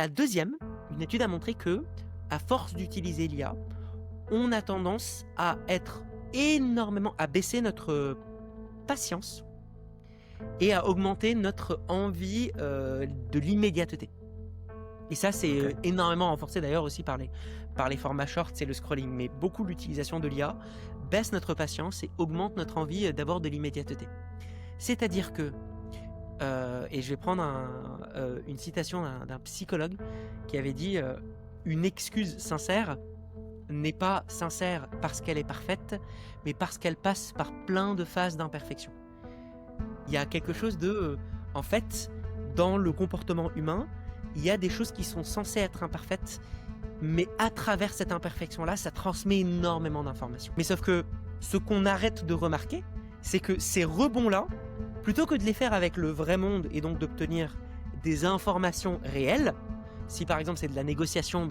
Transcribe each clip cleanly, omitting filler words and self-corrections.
La deuxième, une étude a montré que, à force d'utiliser l'IA, on a tendance à baisser notre patience et à augmenter notre envie de l'immédiateté. Et ça, c'est OK. énormément renforcé d'ailleurs aussi par les formats shorts et le scrolling. Mais beaucoup l'utilisation de l'IA baisse notre patience et augmente notre envie d'avoir de l'immédiateté. C'est-à-dire que, et je vais prendre une citation d'un psychologue qui avait dit une excuse sincère n'est pas sincère parce qu'elle est parfaite, mais parce qu'elle passe par plein de phases d'imperfection. Il y a quelque chose en fait, dans le comportement humain, il y a des choses qui sont censées être imparfaites, mais à travers cette imperfection-là, ça transmet énormément d'informations. Mais sauf que ce qu'on arrête de remarquer, c'est que ces rebonds-là, plutôt que de les faire avec le vrai monde et donc d'obtenir des informations réelles, si par exemple c'est de la négociation,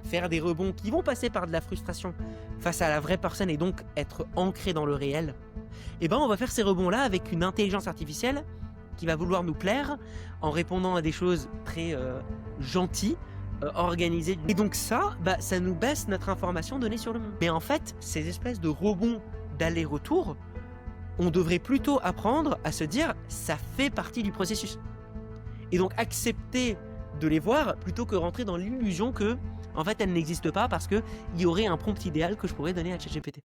faire des rebonds qui vont passer par de la frustration face à la vraie personne et donc être ancré dans le réel, on va faire ces rebonds-là avec une intelligence artificielle qui va vouloir nous plaire en répondant à des choses très gentilles, organisées. Et donc ça nous baisse notre information donnée sur le monde. Mais en fait, ces espèces de rebonds d'aller-retour, on devrait plutôt apprendre à se dire ça fait partie du processus. Et donc accepter de les voir plutôt que rentrer dans l'illusion que en fait elles n'existent pas parce qu'il y aurait un prompt idéal que je pourrais donner à ChatGPT.